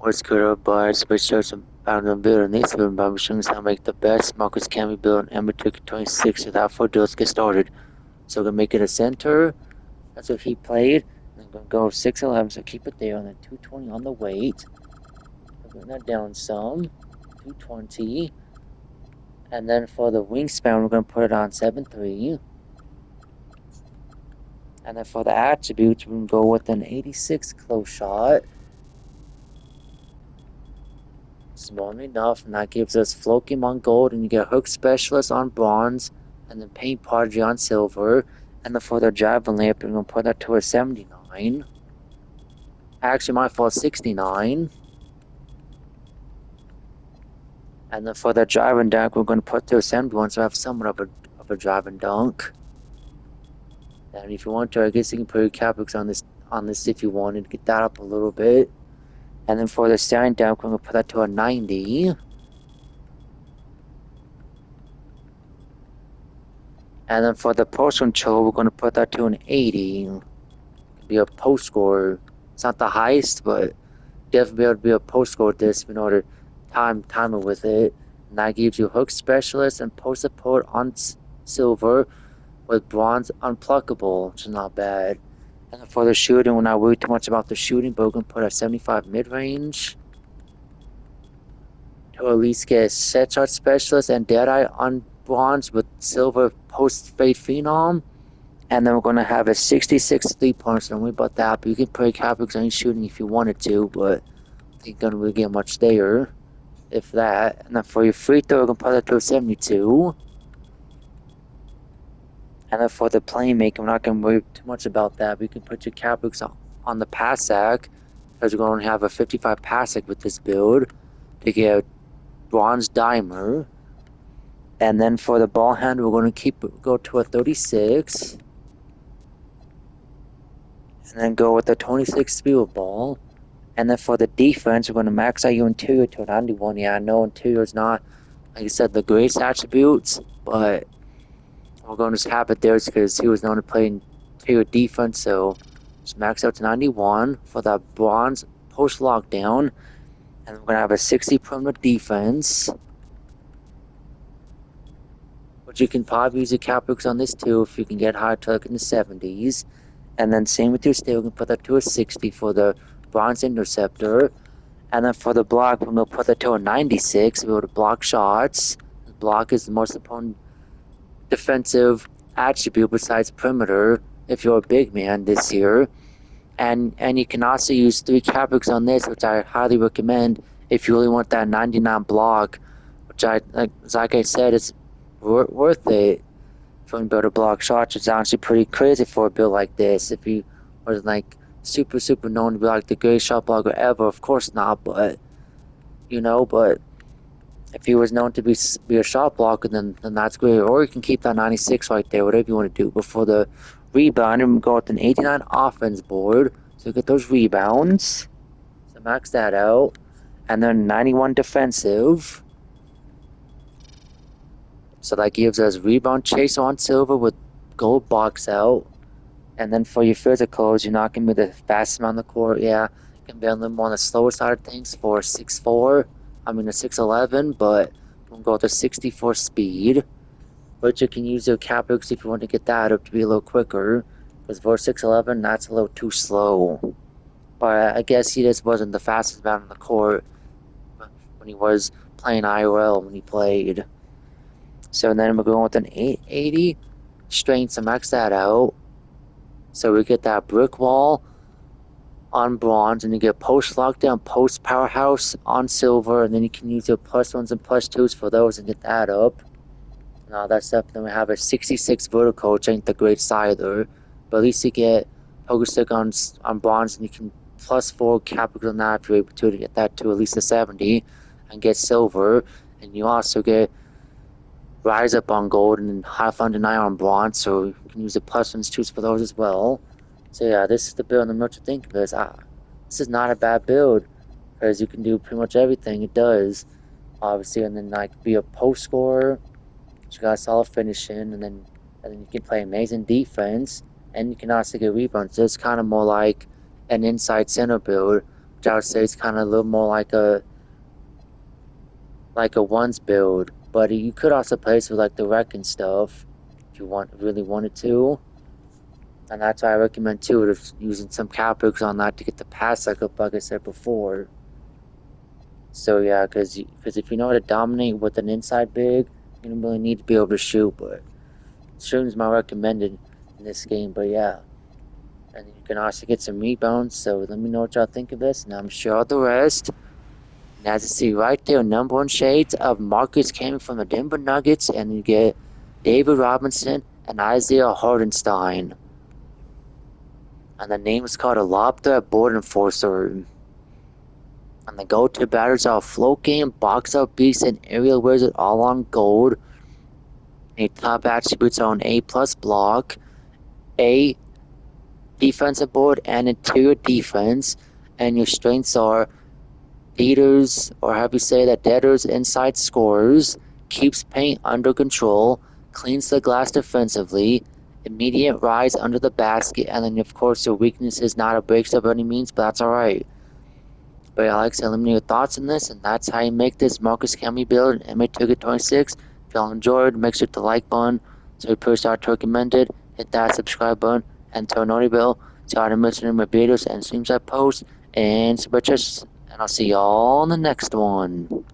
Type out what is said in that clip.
What's good up, boys? We're some found on building this building, but we're showing how to make the best Marcus Camby build in nba2k26. Without further ado, let's get started. So we're gonna make it a center. That's what he played. And I'm gonna go 6'11", so keep it there, and then 220 on the weight. I'll bring that down some, 220. And then for the wingspan, we're gonna put it on 7'3". And then for the attributes, we're gonna go with an 86 close shot. Small enough, and that gives us Flokim on gold, and you get Hook Specialist on bronze, and then Paint Prodigy on silver. And then for the Javelin Lamp, we're going to put that to a 79. Actually, my fault, 69. And then for the Driving Dunk, we're going to put to a 71, so I have somewhat of a Driving Dunk. And if you want to, I guess you can put your Capex on this if you wanted to get that up a little bit. And then for the Stand Dunk, we're going to put that to a 90. And then for the post control, we're going to put that to an 80. Be a post scorer. It's not the highest, but definitely be able to be a post scorer with this in order to time it with it. And that gives you hook specialist and post support on silver with bronze unpluckable, which is not bad. And then for the shooting, we're not worried too much about the shooting, but we're going to put a 75 mid range to at least get set shot specialist and deadeye on bronze with silver post fade phenom. And then we're going to have a 66 3-pointer. Don't worry about that. But you can play Capex on shooting if you wanted to, but I think you're going to really get much there, if that. And then for your free throw, we're going to put that to a 72. And then for the playmaking, we're not going to worry too much about that. We can put your Capex on the pass sack, because we're going to have a 55 pass sack with this build to get a bronze dimer. And then for the ball handle, we're going to go to a 36. And then go with the 26 speed ball. And then for the defense, we're going to max out your interior to a 91. Yeah, I know interior is not, like I said, the greatest attributes, but we're going to just have it there because he was known to play interior defense. So just max out to 91 for that bronze post lockdown. And we're going to have a 60 perimeter defense, which you can probably use a Capex on this too if you can get high to like in the 70s. And then same with your steel, we can put that to a 60 for the bronze interceptor. And then for the block, we're going to put that to a 96. We're able to block shots. Block is the most important defensive attribute besides perimeter if you're a big man this year. And you can also use 3 Capex on this, which I highly recommend if you really want that 99 block, which like I said, it's worth it. If you want to be able to block shots, it's actually pretty crazy for a build like this. If you was like super known to be like the greatest shot blocker ever, of course not, but but if he was known to be a shot blocker, then that's great. Or you can keep that 96 right there, whatever you want to do. But for the rebound, we go with an 89 offense board, so you get those rebounds. So max that out, and then 91 defensive. So that gives us rebound chase on silver with gold box out. And then for your physicals, you're not going to be the fastest man on the court. Yeah, you can be a little more on the slower side of things for 6'4". I mean, a 6'11", but we'll go with a 64 speed. But you can use your Capex if you want to get that up to be a little quicker. Because for 6'11", that's a little too slow. But I guess he just wasn't the fastest man on the court when he was playing IRL when he played. So then we're going with an 880 strength to max that out. So we get that brick wall on bronze, and you get post lockdown, post powerhouse on silver, and then you can use your +1s and +2s for those and get that up. And all that stuff. Then we have a 66 vertical, which ain't the greatest either, but at least you get poker stick on bronze, and you can +4 capital on that if you're able to get that to at least a 70 and get silver. And you also get rise up on gold and half under 9 on bronze, so you can use the +1s, 2s for those as well. So yeah, this is the build. I'm not to think of this. This is not a bad build because you can do pretty much everything it does, obviously, and then like be a post scorer. You got solid finishing, and then you can play amazing defense, and you can also get rebounds. So it's kind of more like an inside center build, which I would say is kind of a little more like a ones build. But you could also play this with like the wreck and stuff if you really wanted to. And that's why I recommend too, using some caprics on that to get the pass cycle, like I said before. So yeah, because if you know how to dominate with an inside big, you don't really need to be able to shoot. But shooting's my recommended in this game. But yeah, and you can also get some rebounds. So let me know what y'all think of this, and I'm sure the rest. And as you see right there, number one shades of Marcus Camby from the Denver Nuggets, and you get David Robinson and Isaiah Hardenstein. And the name is called a lob threat board enforcer. And the go-to batters are float game, box out beast, and aerial wizard all on gold. And your top attributes are an A plus block, A defensive board, and interior defense. And your strengths are beaters, or how you say that, deaders, inside scorers, keeps paint under control, cleans the glass defensively, immediate rise under the basket, and then of course your weakness is not a break stuff by any means, but that's alright. But yeah, like I said, let me know your thoughts on this, and that's how you make this Marcus Camby build in nba2k26. If y'all enjoyed, make sure to like button, so you post out recommended, hit that subscribe button, and turn on the bell so I don't miss any of my videos and streams I post, and super chats, and I'll see y'all in the next one.